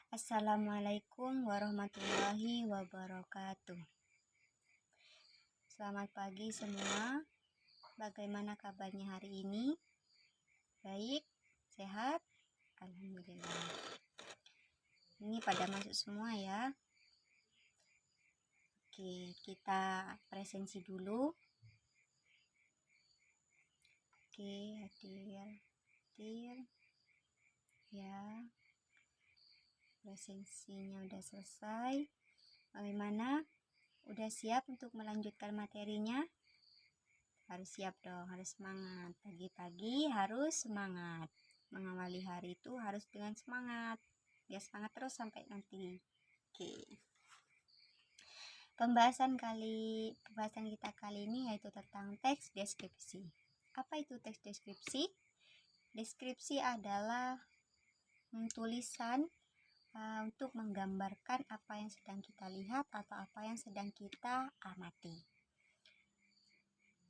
Assalamualaikum warahmatullahi wabarakatuh. Selamat pagi semua. Bagaimana kabarnya hari ini? Baik? Sehat? Alhamdulillah. Ini pada masuk semua ya. Oke, kita presensi dulu. Oke, hadir. Ya. Presensinya udah selesai. Bagaimana? Udah siap untuk melanjutkan materinya? Harus siap dong, harus semangat. Pagi-pagi harus semangat. Mengawali hari itu harus dengan semangat. Biar semangat terus sampai nanti. Oke. Pembahasan kita kali ini yaitu tentang teks deskripsi. Apa itu teks deskripsi? Deskripsi adalah tulisan untuk menggambarkan apa yang sedang kita lihat atau apa yang sedang kita amati.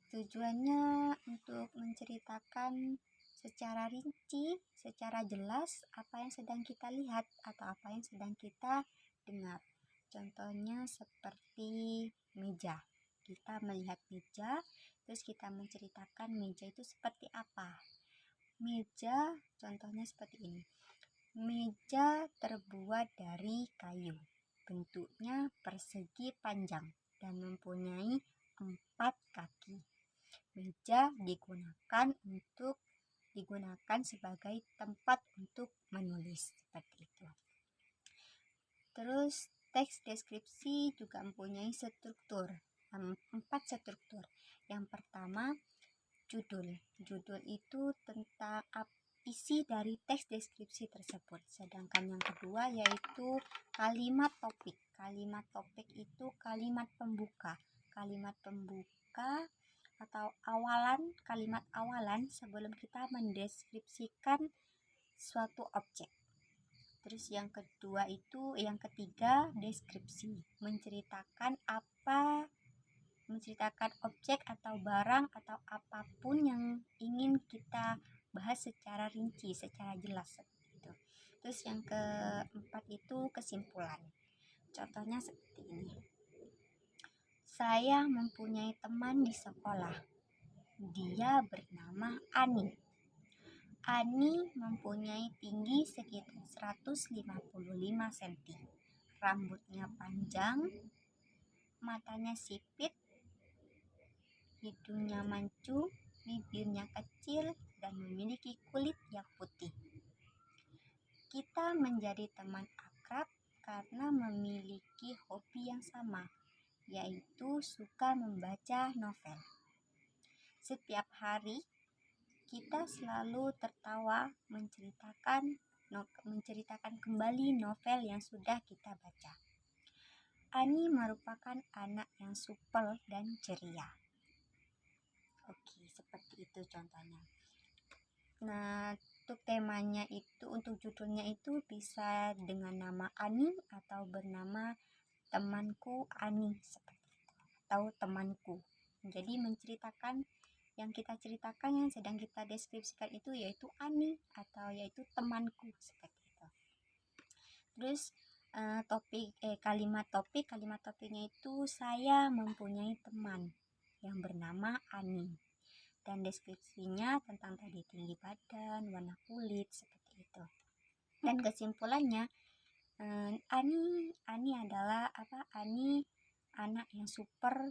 Tujuannya untuk menceritakan secara rinci, secara jelas apa yang sedang kita lihat atau apa yang sedang kita dengar. Contohnya seperti meja. Kita melihat meja, terus kita menceritakan meja itu seperti apa. Meja contohnya seperti ini. Meja terbuat dari kayu. Bentuknya persegi panjang dan mempunyai 4 kaki. Meja digunakan sebagai tempat untuk menulis seperti itu. Terus teks deskripsi juga mempunyai struktur, 4 struktur. Yang pertama, judul. Judul itu tentang isi dari teks deskripsi tersebut. Sedangkan yang kedua yaitu kalimat topik. Kalimat topik itu kalimat pembuka. Kalimat pembuka atau kalimat awalan sebelum kita mendeskripsikan suatu objek. Terus yang ketiga deskripsi, menceritakan objek atau barang atau apapun yang ingin kita bahas secara rinci, secara jelas gitu. Terus yang keempat itu kesimpulan. Contohnya seperti ini. Saya mempunyai teman di sekolah. Dia bernama Ani. Ani mempunyai tinggi sekitar 155 cm. Rambutnya panjang, matanya sipit, hidungnya mancung, bibirnya kecil, dan memiliki kulit yang putih. Kita menjadi teman akrab karena memiliki hobi yang sama, yaitu suka membaca novel. Setiap hari kita selalu tertawa menceritakan kembali novel yang sudah kita baca. Ani merupakan anak yang supel dan ceria. Oke, seperti itu contohnya. Nah, untuk judulnya itu bisa dengan nama Ani atau bernama temanku Ani seperti itu, atau temanku. Jadi menceritakan yang kita ceritakan, yang sedang kita deskripsikan itu yaitu Ani atau yaitu temanku seperti itu. Terus kalimat topiknya itu saya mempunyai teman yang bernama Ani, dan deskripsinya tentang tadi tinggi badan, warna kulit seperti itu. Dan kesimpulannya, Ani adalah Ani anak yang supel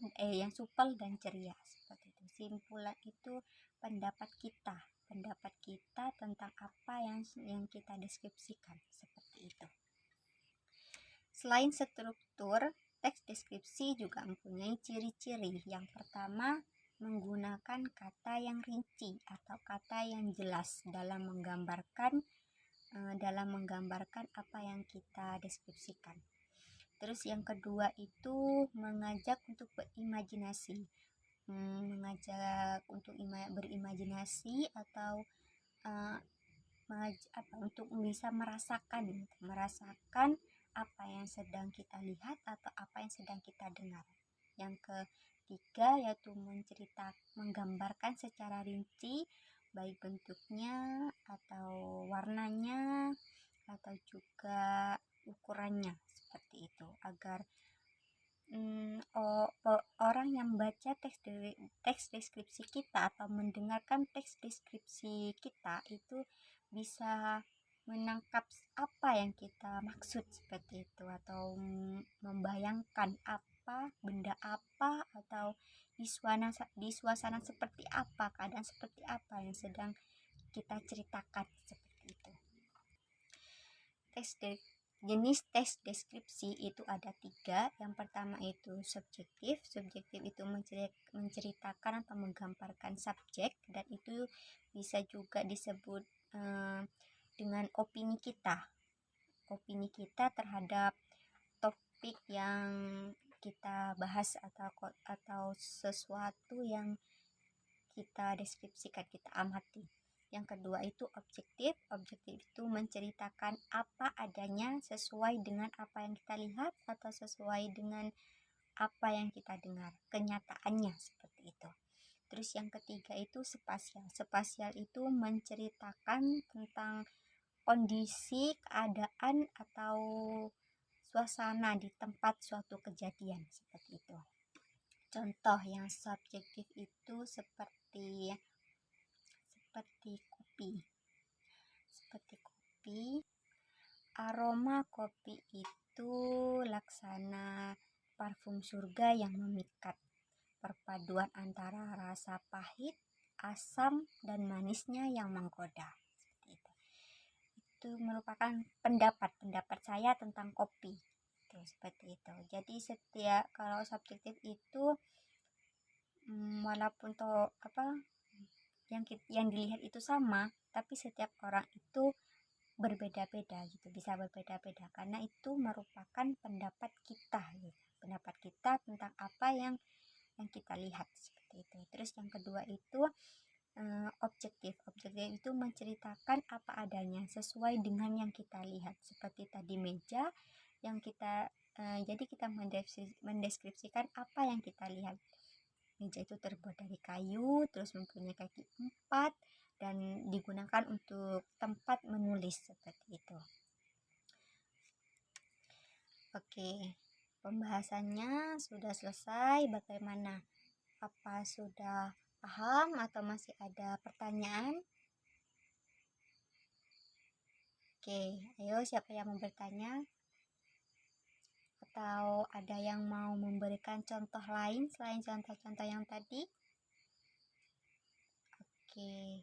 dan ceria seperti itu. Simpulan itu pendapat kita tentang apa yang kita deskripsikan seperti itu. Selain struktur, teks deskripsi juga mempunyai ciri-ciri. Yang pertama, menggunakan kata yang rinci atau kata yang jelas dalam menggambarkan apa yang kita deskripsikan. Terus yang kedua itu mengajak untuk berimajinasi, berimajinasi atau untuk bisa merasakan apa yang sedang kita lihat atau apa yang sedang kita dengar. Yang ketiga yaitu menggambarkan secara rinci, baik bentuknya atau warnanya atau juga ukurannya seperti itu, agar orang yang baca teks deskripsi kita atau mendengarkan teks deskripsi kita itu bisa menangkap apa yang kita maksud seperti itu, atau membayangkan benda apa, atau di suasana seperti apa, keadaan seperti apa yang sedang kita ceritakan seperti itu. Jenis teks deskripsi itu ada 3. Yang pertama itu subjektif. Subjektif itu menceritakan atau menggambarkan subjek, dan itu bisa juga disebut dengan opini kita terhadap topik yang kita bahas, atau sesuatu yang kita deskripsikan, kita amati. Yang kedua itu objektif. Objektif itu menceritakan apa adanya sesuai dengan apa yang kita lihat atau sesuai dengan apa yang kita dengar, kenyataannya seperti itu. Terus yang ketiga itu spasial. Spasial itu menceritakan tentang kondisi, keadaan, atau suasana di tempat suatu kejadian seperti itu. Contoh yang subjektif itu seperti kopi. Aroma kopi itu laksana parfum surga yang memikat. Perpaduan antara rasa pahit, asam, dan manisnya yang menggoda. Itu merupakan pendapat saya tentang kopi. Seperti itu. Jadi kalau subjektif itu walaupun yang dilihat itu sama, tapi setiap orang itu berbeda-beda gitu, bisa berbeda-beda, karena itu merupakan pendapat kita gitu. Pendapat kita tentang apa yang kita lihat seperti itu. Terus yang kedua itu objektif itu menceritakan apa adanya sesuai dengan yang kita lihat, seperti tadi meja yang kita jadi kita mendeskripsikan apa yang kita lihat. Meja itu terbuat dari kayu, terus mempunyai kaki 4, dan digunakan untuk tempat menulis seperti itu. Oke, pembahasannya sudah selesai. Bagaimana? Apa sudah paham atau masih ada pertanyaan? Oke, ayo siapa yang mau bertanya? Atau ada yang mau memberikan contoh lain selain contoh-contoh yang tadi? Oke,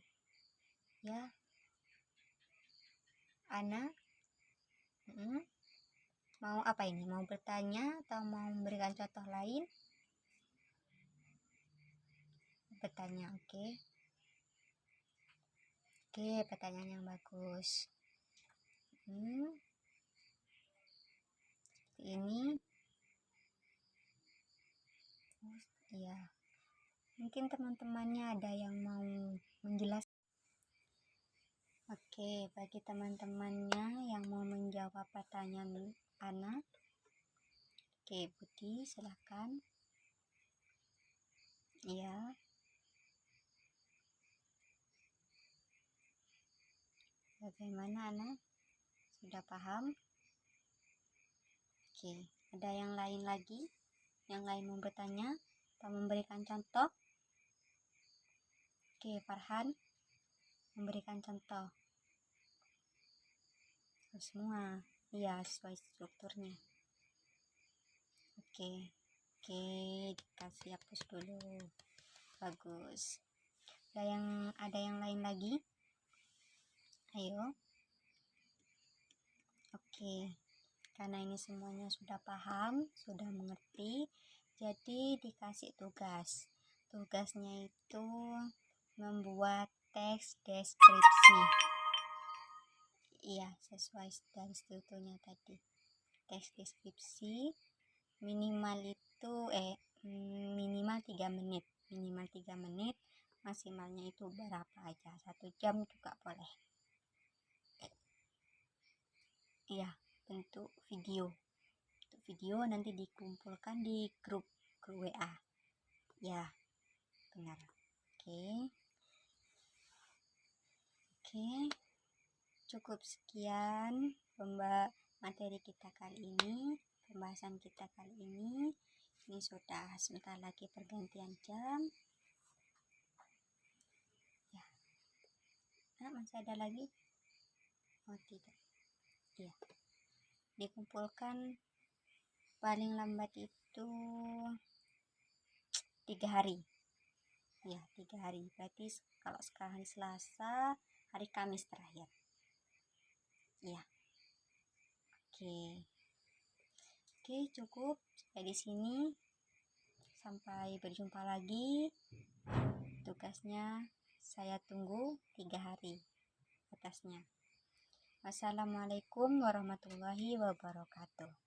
ya. Ana? Mau apa ini? Mau bertanya atau mau memberikan contoh lain? Bertanya, oke. Oke, pertanyaan yang bagus. Ini. Iya. Mungkin teman-temannya ada yang mau menjelaskan. Oke, bagi teman-temannya yang mau menjawab pertanyaan Ana. Oke, Budi, silakan. Iya. Bagaimana, Ana? Sudah paham? Oke, ada yang lain lagi? Yang lain mau bertanya atau memberikan contoh? Oke, Farhan, memberikan contoh. Semua, iya, sesuai strukturnya. Oke, dikasih hapus dulu. Bagus. Ada yang lain lagi? Ayo. Oke, karena ini semuanya sudah paham, sudah mengerti, jadi dikasih tugas. Tugasnya itu membuat teks deskripsi. Iya, sesuai dari strukturnya tadi. Teks deskripsi minimal 3 menit. Minimal 3 menit, maksimalnya itu berapa aja, 1 jam juga boleh. Iya, bentuk video. Nanti dikumpulkan di grup WA. Ya, benar. Oke, cukup sekian materi kita kali ini, pembahasan kita kali ini. Ini sudah sebentar lagi pergantian jam. Ya. Masih ada lagi? Oh, tidak. Iya. Dikumpulkan paling lambat itu 3 hari. Ya, 3 hari. Berarti kalau sekarang hari Selasa, hari Kamis terakhir. Ya. Oke. Oke, cukup sampai di sini. Sampai berjumpa lagi. Tugasnya saya tunggu 3 hari atasnya. Wassalamualaikum warahmatullahi wabarakatuh.